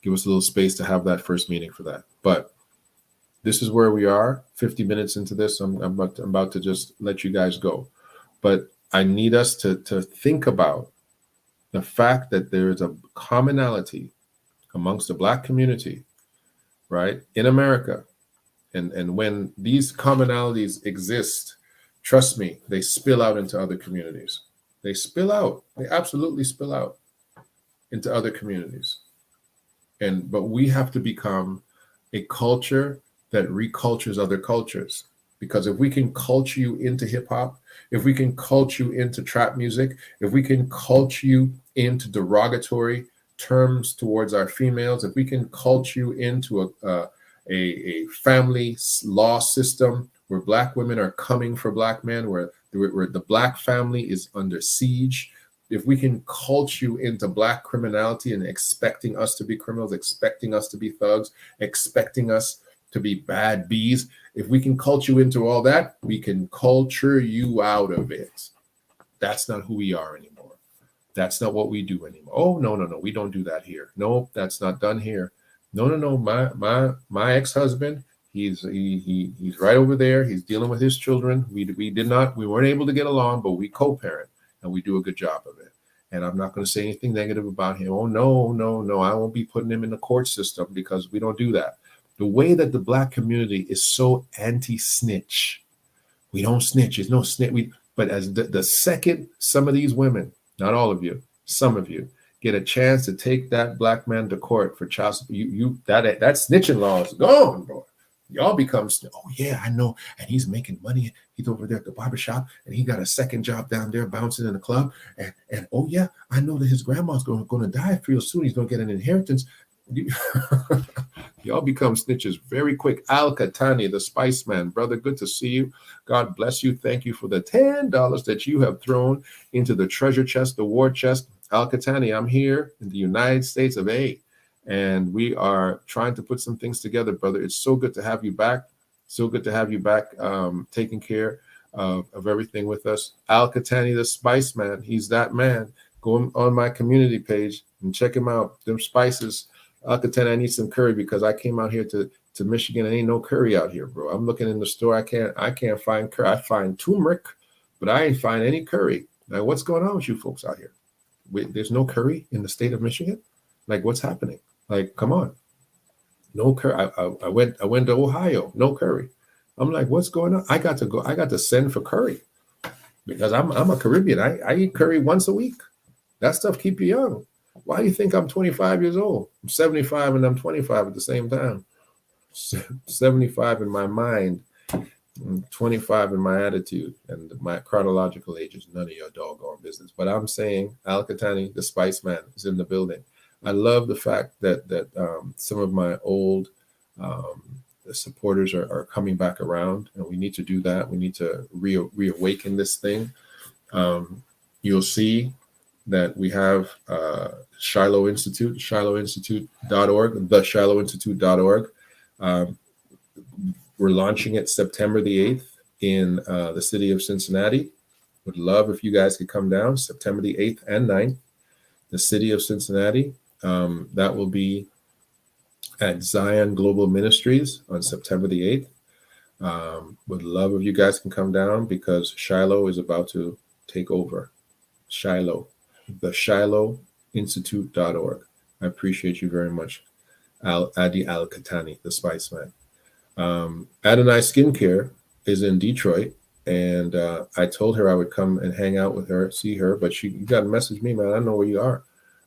give us a little space to have that first meeting for that. But this is where we are, 50 minutes into this. I'm about to just let you guys go. But I need us to think about the fact that there is a commonality amongst the Black community, right, in America. And when these commonalities exist, trust me, they spill out into other communities. They spill out. They absolutely spill out into other communities. But we have to become a culture that recultures other cultures. Because if we can culture you into hip hop, if we can culture you into trap music, if we can culture you into derogatory terms towards our females, if we can culture you into a family law system where Black women are coming for Black men, where the Black family is under siege, if we can culture you into Black criminality and expecting us to be criminals, expecting us to be thugs, expecting us to be bad bees, if we can culture you into all that, we can culture you out of it. That's not who we are anymore. That's not what we do anymore. Oh, no, we don't do that here. No, that's not done here. No. My ex-husband, he's right over there. He's dealing with his children. We weren't able to get along, but we co-parent and we do a good job of it. And I'm not going to say anything negative about him. Oh, no. I won't be putting him in the court system because we don't do that. The way that the Black community is so anti-snitch. We don't snitch. There's no snitch. But as the second some of these women, not all of you, some of you, get a chance to take that Black man to court for child support, that snitching law is gone, bro. Y'all become, oh yeah, I know, and he's making money. He's over there at the barbershop, and he got a second job down there bouncing in the club. And oh yeah, I know that his grandma's going to die real soon. He's going to get an inheritance. Y'all become snitches very quick. Al Katani, the Spice Man, brother, good to see you. God bless you. Thank you for the $10 that you have thrown into the treasure chest, the war chest. Al Katani, I'm here in the United States of A, and we are trying to put some things together, brother. It's so good to have you back. So good to have you back, taking care of everything with us. Al Katani, the Spice Man, he's that man. Go on my community page and check him out. Them spices. Al Katani, I need some curry because I came out here to Michigan and ain't no curry out here, bro. I'm looking in the store. I can't find curry. I find turmeric, but I ain't find any curry. Like, what's going on with you folks out here? There's no curry in the state of Michigan? Like, what's happening? Like, come on. No curry. I went to Ohio, no curry. I'm like, what's going on? I got to send for curry because I'm a Caribbean. I eat curry once a week. That stuff keep you young. Why do you think I'm 25 years old? I'm 75 and I'm 25 at the same time. 75 in my mind, and 25 in my attitude, and my chronological age is none of your doggone business. But I'm saying Al Katani, the Spice Man, is in the building. I love the fact that some of my old supporters are coming back around, and we need to do that. We need to reawaken this thing. You'll see that we have Shiloh Institute, shilohинstitute.org, theshilohинstitute.org. We're launching it September the 8th in the city of Cincinnati. Would love if you guys could come down September the 8th and 9th, the city of Cincinnati. That will be at Zion Global Ministries on September the 8th. Would love if you guys can come down because Shiloh is about to take over. Shiloh, the shilohinstitute.org. I appreciate you very much. Adi Al Katani, the Spice Man. Adonai Skincare is in Detroit, and I told her I would come and hang out with her, see her, but you got to message me, man. I don't know where you are.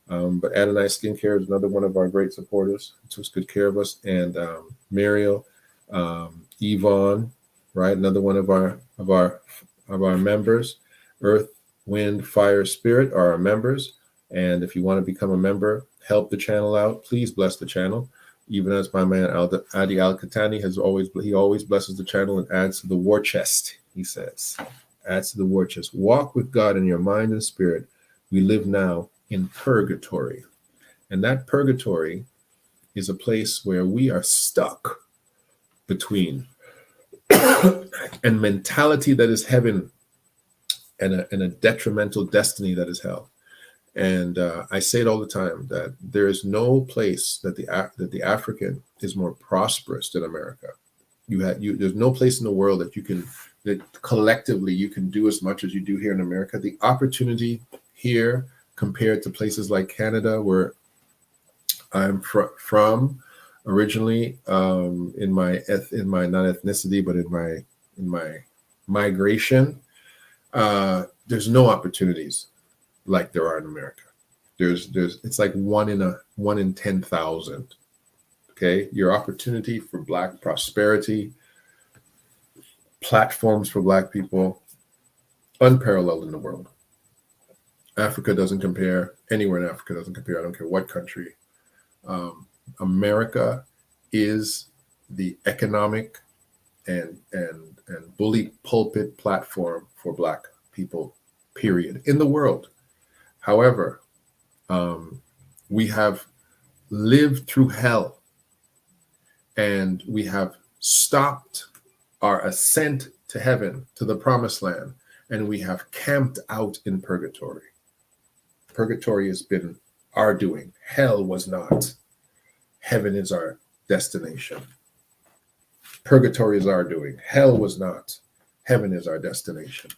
But Adonai Skincare is another one of our great supporters. Takes good care of us. And Muriel Yvonne, right? Another one of our members. Earth, Wind, Fire, Spirit are our members. And if you want to become a member, help the channel out. Please bless the channel. Even as my man Adi Al-Katani he always blesses the channel and adds to the war chest. He says, adds to the war chest. Walk with God in your mind and spirit. We live now in purgatory, and that purgatory is a place where we are stuck between and mentality that is heaven and a detrimental destiny that is hell. And I say it all the time that there is no place that the African is more prosperous than America. There's no place in the world that collectively you can do as much as you do here in America. The opportunity here compared to places like Canada, where I'm from originally, in my not ethnicity, but in my migration, there's no opportunities like there are in America. It's like one in 10,000. Okay, your opportunity for Black prosperity, platforms for Black people, unparalleled in the world. Africa doesn't compare. Anywhere in Africa doesn't compare. I don't care what country. America is the economic and bully pulpit platform for Black people, period, in the world. However, we have lived through hell, and we have stopped our ascent to heaven, to the promised land, and we have camped out in purgatory. Purgatory has been our doing. Hell was not. Heaven is our destination. Purgatory is our doing. Hell was not. Heaven is our destination.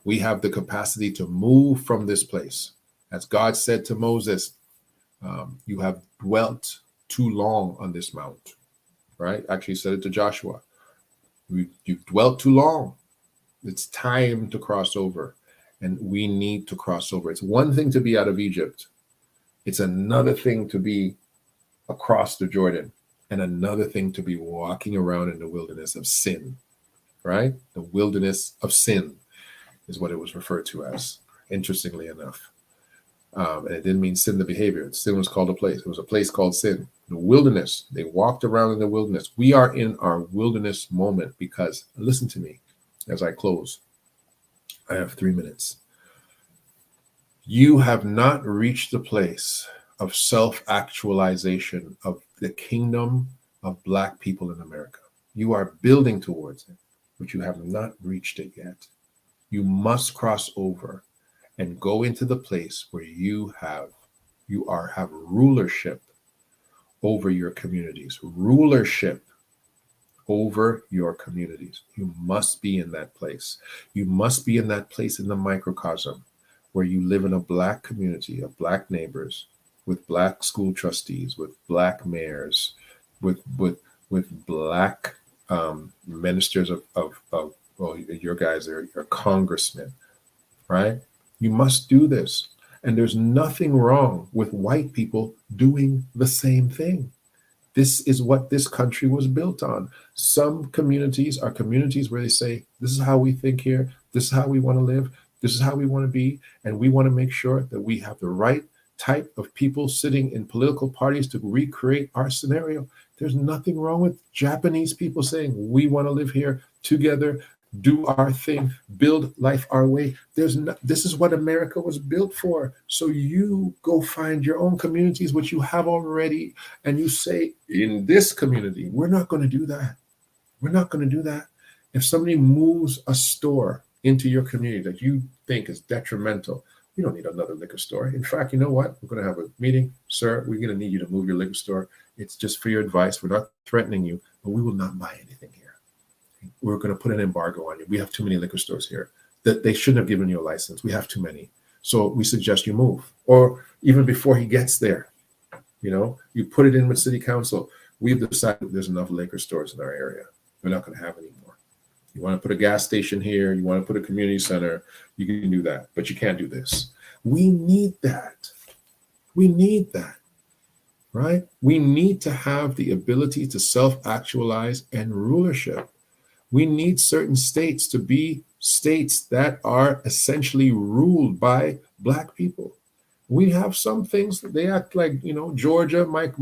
We have the capacity to move from this place. As God said to Moses, you have dwelt too long on this mount, right? Actually said it to Joshua. You've dwelt too long. It's time to cross over, and we need to cross over. It's one thing to be out of Egypt. It's another thing to be across the Jordan, and another thing to be walking around in the wilderness of sin, right? The wilderness of sin is what it was referred to as, interestingly enough. And it didn't mean sin, the behavior. Sin was called a place. It was a place called sin. The wilderness, they walked around in the wilderness. We are in our wilderness moment because, listen to me as I close. I have 3 minutes. You have not reached the place of self-actualization of the kingdom of Black people in America. You are building towards it, but you have not reached it yet. You must cross over and go into the place where you have rulership over your communities. Rulership over your communities. You must be in that place. You must be in that place in the microcosm where you live in a Black community of Black neighbors, with Black school trustees, with Black mayors, with Black ministers of well, your guys are your congressmen, right? You must do this. And there's nothing wrong with white people doing the same thing. This is what this country was built on. Some communities are communities where they say, this is how we think here, this is how we want to live, this is how we want to be, and we want to make sure that we have the right type of people sitting in political parties to recreate our scenario. There's nothing wrong with Japanese people saying, we want to live here together, do our thing, build life our way. This is what America was built for. So you go find your own communities, which you have already, and you say, in this community, we're not going to do that. We're not going to do that. If somebody moves a store into your community that you think is detrimental, you don't need another liquor store. In fact, you know what? We're going to have a meeting. Sir, we're going to need you to move your liquor store. It's just for your advice. We're not threatening you, but we will not buy anything here. We're going to put an embargo on you. We have too many liquor stores here. That they shouldn't have given you a license. We have too many. So we suggest you move. Or even before he gets there, you put it in with city council. We've decided there's enough liquor stores in our area. We're not going to have any more. You want to put a gas station here, you want to put a community center, you can do that, but you can't do this. We need that. We need that. right? We need to have the ability to self-actualize and rulership. We need certain states to be states that are essentially ruled by Black people. We have some things that they act like, Georgia might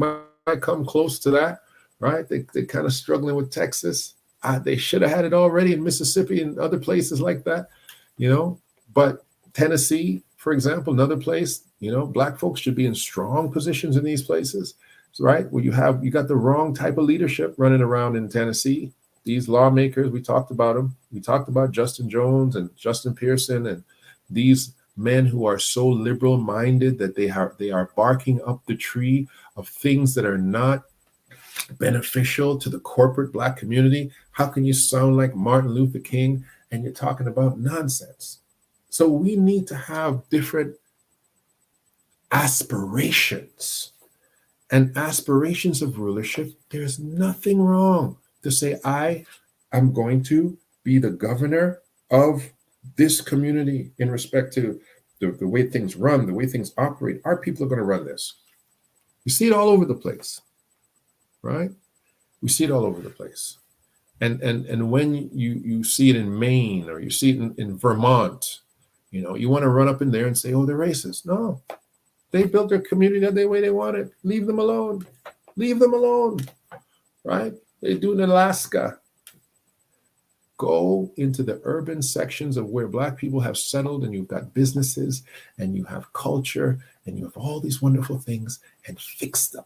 come close to that, right? They're kind of struggling with Texas. They should have had it already in Mississippi and other places like that, you know. But Tennessee, for example, another place, Black folks should be in strong positions in these places, right? Where you got the wrong type of leadership running around in Tennessee. These lawmakers, we talked about them. We talked about Justin Jones and Justin Pearson and these men who are so liberal minded that they are barking up the tree of things that are not beneficial to the corporate Black community. How can you sound like Martin Luther King and you're talking about nonsense? So we need to have different aspirations and aspirations of rulership. There's nothing wrong to say, I am going to be the governor of this community in respect to the way things run, the way things operate. Our people are going to run this. You see it all over the place, right? We see it all over the place. And when you see it in Maine or you see it in Vermont, you want to run up in there and say, oh, they're racist. No, they built their community the way they want it. Leave them alone. Leave them alone, right? They do it in Alaska. Go into the urban sections of where Black people have settled and you've got businesses and you have culture and you have all these wonderful things and fix them.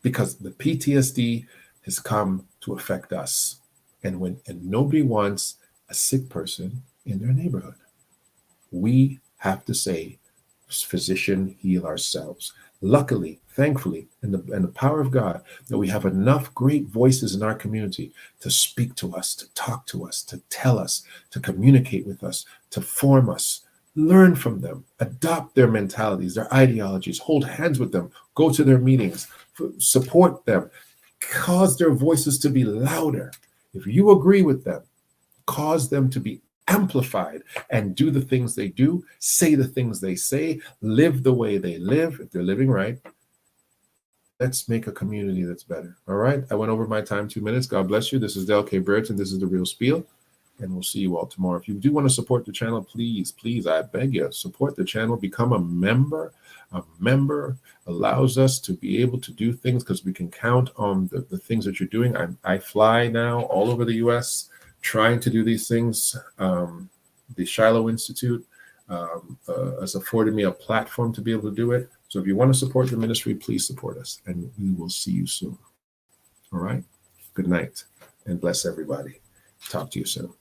Because the PTSD has come to affect us. And nobody wants a sick person in their neighborhood. We have to say, physician, heal ourselves. Luckily, thankfully, in the power of God, that we have enough great voices in our community to speak to us, to talk to us, to tell us, to communicate with us, to form us. Learn from them, adopt their mentalities, their ideologies, hold hands with them, go to their meetings, support them, cause their voices to be louder. If you agree with them, cause them to be amplified and do the things they do, say the things they say, live the way they live, if they're living right. Let's make a community that's better. All right. I went over my time 2 minutes. God bless you. This is Del K. Brereton. This is The Real Spiel. And we'll see you all tomorrow. If you do want to support the channel, please, I beg you, support the channel. Become a member. A member allows us to be able to do things because we can count on the things that you're doing. I fly now all over the U.S. trying to do these things. The Shiloh Institute has afforded me a platform to be able to do it. So if you want to support the ministry, please support us. And we will see you soon. All right. Good night and bless everybody. Talk to you soon.